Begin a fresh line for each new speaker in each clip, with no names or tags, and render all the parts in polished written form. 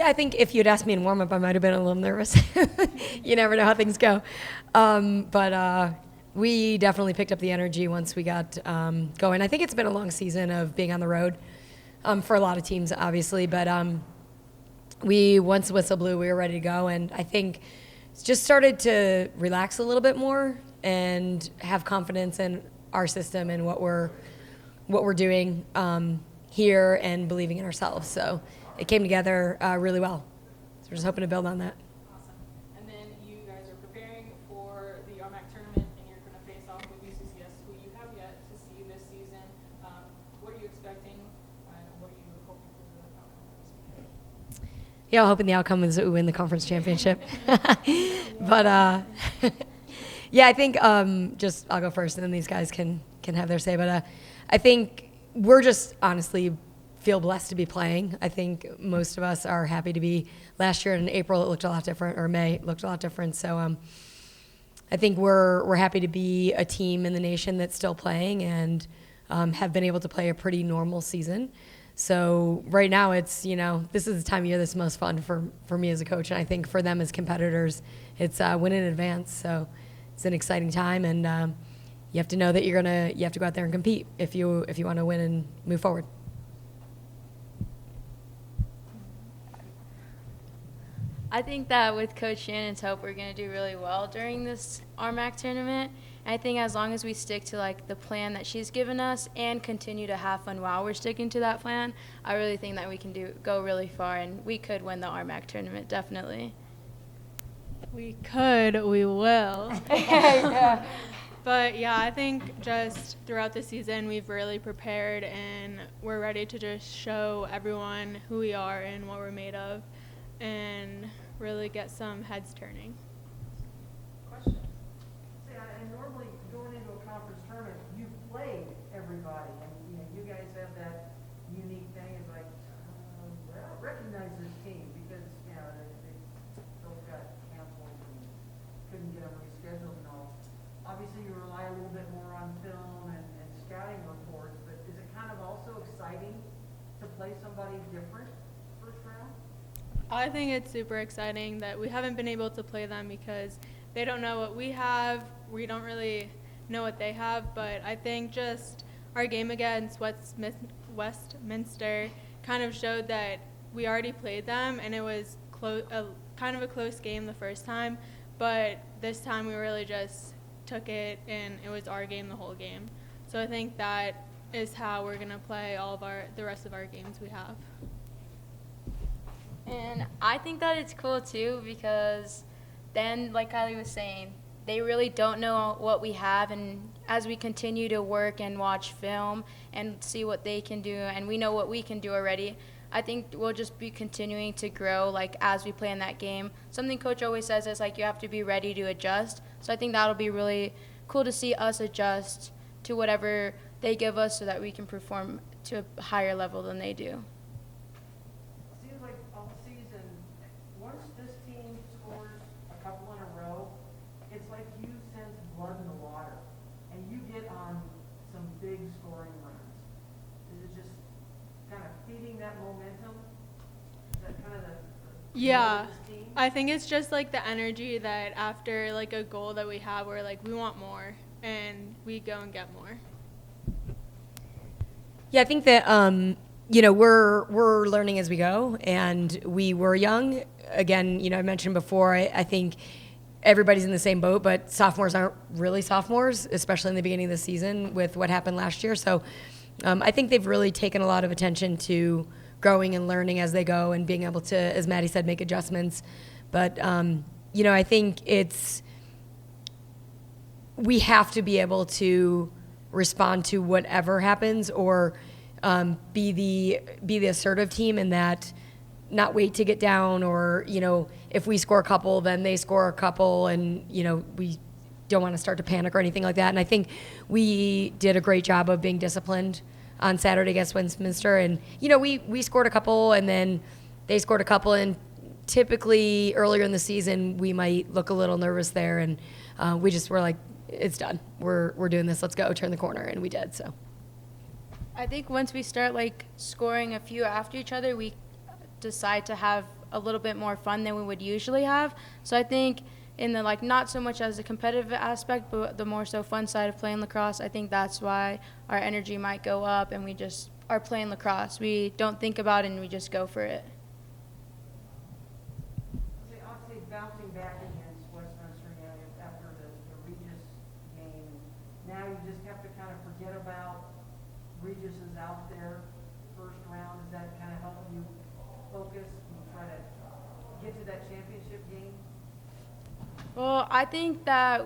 Yeah, I think if you'd asked me in warm-up, I might have been a little nervous. You never know how things go. But we definitely picked up the energy once we got going. I think it's been a long season of being on the road for a lot of teams, obviously. But once the whistle blew, we were ready to go. And I think it's just started to relax a little bit more and have confidence in our system and what we're doing here and believing in ourselves. So it came together really well. So we're just hoping to build on that.
Awesome. And then you guys are preparing for the RMAC Tournament, and you're going to face off with UCCS, who you have yet to see this season. What are you expecting, and what are you hoping for the outcome of this weekend?
Yeah, I'm hoping the outcome is that we win the conference championship. But yeah, I think I'll go first, and then these guys can have their say. But I think we're just honestly feel blessed to be playing. I think most of us are happy to be. Last year in April it looked a lot different, or May it looked a lot different. So I think we're happy to be a team in the nation that's still playing and have been able to play a pretty normal season. So right now it's, this is the time of year that's most fun for me as a coach, and I think for them as competitors, it's win in advance. So it's an exciting time, and you have to know that you have to go out there and compete if you want to win and move forward.
I think that with Coach Shannon's help, we're going to do really well during this RMAC tournament. And I think as long as we stick to the plan that she's given us and continue to have fun while we're sticking to that plan, I really think that we can go really far, and we could win the RMAC tournament, definitely.
We could, we will.
Yeah.
But yeah, I think just throughout the season we've really prepared, and we're ready to just show everyone who we are and what we're made of, and really get some heads turning.
Question. And normally going into a conference tournament, you played everybody, and you guys have that unique thing. It's like, well, recognize this team because they both got canceled and couldn't get them rescheduled and all. Obviously, you rely a little bit more on film and scouting reports, but is it kind of also exciting to play somebody different first round?
I think it's super exciting that we haven't been able to play them because they don't know what we have. We don't really know what they have, but I think just our game against Westminster kind of showed that we already played them, and it was kind of a close game the first time, but this time we really just took it, and it was our game the whole game. So I think that is how we're going to play the rest of our games we have.
And I think that it's cool too, because then, like Kiley was saying, they really don't know what we have, and as we continue to work and watch film and see what they can do, and we know what we can do already, I think we'll just be continuing to grow as we play in that game. Something Coach always says is you have to be ready to adjust. So I think that'll be really cool to see us adjust to whatever they give us so that we can perform to a higher level than they do.
Seems like all season, once this team scores a couple in a row, it's like you sense blood in the water, and you get on some big scoring runs. Is it just kind of feeding that momentum? Is that kind of the
Yeah,
of this team?
I think it's just the energy that after a goal that we have, we're we want more, and we go and get more.
Yeah, I think that we're learning as we go, and we were young. Again, I mentioned before, I think everybody's in the same boat, but sophomores aren't really sophomores, especially in the beginning of the season with what happened last year. So I think they've really taken a lot of attention to growing and learning as they go and being able to, as Maddie said, make adjustments. But, I think we have to be able to respond to whatever happens, or be the assertive team in that, not wait to get down, or if we score a couple, then they score a couple, and we don't want to start to panic or anything like that. And I think we did a great job of being disciplined on Saturday against Westminster, and we scored a couple, and then they scored a couple, and typically earlier in the season we might look a little nervous there, and we just were like, it's done. We're doing this. Let's go. Turn the corner, and we did. So
I think once we start scoring a few after each other, we decide to have a little bit more fun than we would usually have. So I think in the like not so much as a competitive aspect, but the more so fun side of playing lacrosse, I think that's why our energy might go up and we just are playing lacrosse. We don't think about it and we just go for it.
I'll say bouncing back against Westminster, you know, after the Regis game, now you just have to kind of forget about Regis is out there first round. Does that kind of help you focus and try to get to that championship game?
Well, I think that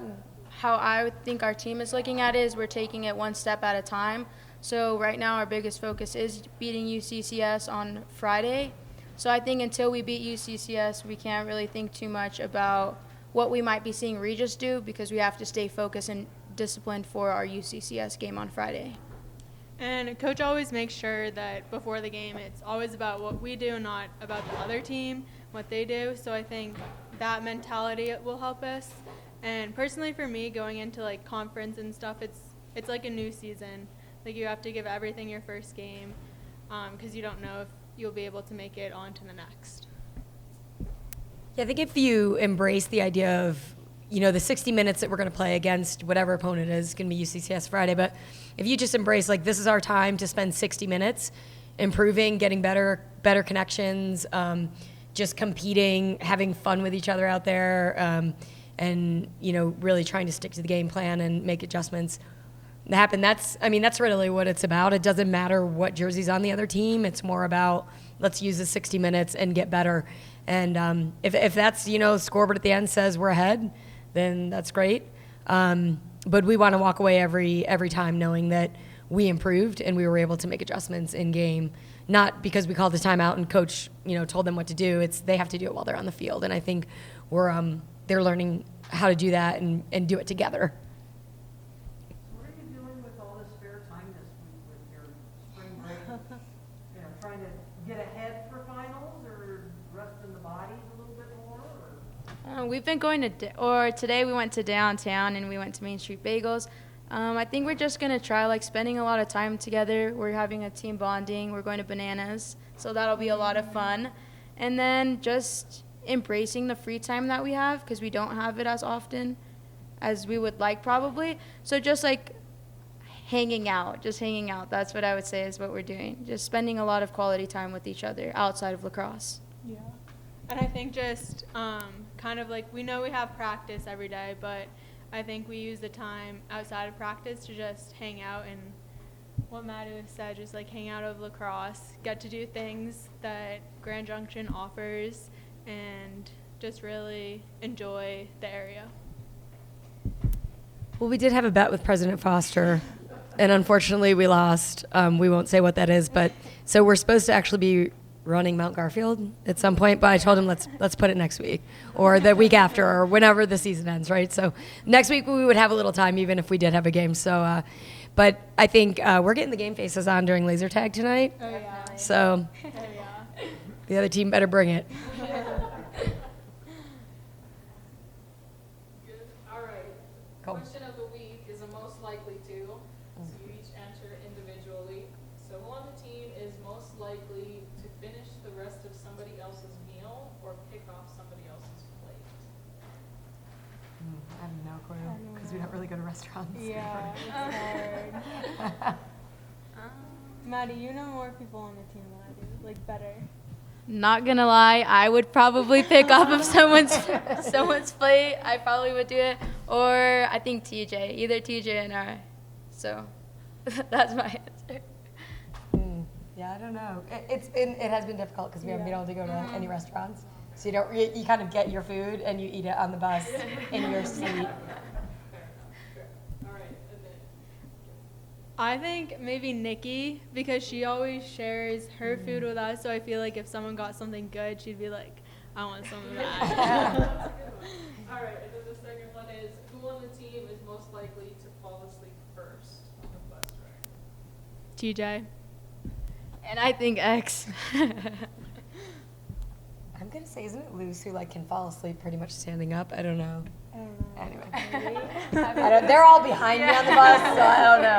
how I think our team is looking at it is we're taking it one step at a time. So right now our biggest focus is beating UCCS on Friday. So I think until we beat UCCS, we can't really think too much about what we might be seeing Regis do because we have to stay focused and disciplined for our UCCS game on Friday.
And coach always makes sure that before the game, it's always about what we do, not about the other team, what they do. So I think that mentality will help us. And personally for me, going into like conference and stuff, it's like a new season. Like you have to give everything your first game because you don't know if you'll be able to make it on to the next.
Yeah, I think if you embrace the idea of, you know, the 60 minutes that we're going to play against whatever opponent is going to be UCCS Friday, but if you just embrace, like, this is our time to spend 60 minutes improving, getting better connections, just competing, having fun with each other out there, and, you know, really trying to stick to the game plan and make adjustments happen. That's really what it's about. It doesn't matter what jersey's on the other team. It's more about let's use the 60 minutes and get better. And if that's, you know, scoreboard at the end says we're ahead, then that's great. But we want to walk away every time knowing that we improved and we were able to make adjustments in game, not because we called the timeout and coach, you know, told them what to do. It's they have to do it while they're on the field. And I think they're learning how to do that and do it together.
What are you doing with all this spare time this week with your spring break? You know, trying to get ahead for finals or resting the bodies a little bit more? Or?
We've been going today we went to downtown and we went to Main Street Bagels. I think we're just going to try like spending a lot of time together. We're having a team bonding. We're going to Bananas, so that'll be a lot of fun. And then just embracing the free time that we have because we don't have it as often as we would like probably. So just like hanging out. That's what I would say is what we're doing. Just spending a lot of quality time with each other outside of lacrosse.
Yeah. And I think just kind of like we know we have practice every day, but I think we use the time outside of practice to just hang out and what Madhu said, just like hang out of lacrosse, get to do things that Grand Junction offers, and just really enjoy the area.
Well, we did have a bet with President Foster, and unfortunately we lost. We won't say what that is, but so we're supposed to actually be running Mount Garfield at some point, but I told him let's put it next week or the week after or whenever the season ends, right? So next week we would have a little time even if we did have a game. So, but I think we're getting the game faces on during laser tag tonight.
Oh, yeah.
So
Oh, yeah.
the other team better bring it.
Good. All right.
Cool.
Question of the week is a most likely to. So you each answer individually. So who on the team is most likely to finish the rest of somebody else's meal or pick off somebody else's plate?
I have no clue because we don't really go to restaurants.
Yeah, it's hard. Maddie, you know more people on the team than I do, like better.
Not gonna lie, I would probably pick off of someone's plate. I probably would do it, or I think TJ, either TJ and I. So that's my answer.
Yeah, I don't know. It has been difficult because we haven't been able to go to any restaurants. So you kind of get your food and you eat it on the bus in your seat.
Fair enough. All right. And then
I think maybe Nikki, because she always shares her food with us, so I feel like if someone got something good, she'd be like, I want some of that.
that's a good one. All right. And then the second one is who on the team is most likely to fall asleep first on the bus ride?
TJ.
And I think X.
I'm gonna say, isn't it Luce who can fall asleep pretty much standing up? I don't know.
I don't know.
Anyway, they're all behind me on the bus, so I don't know.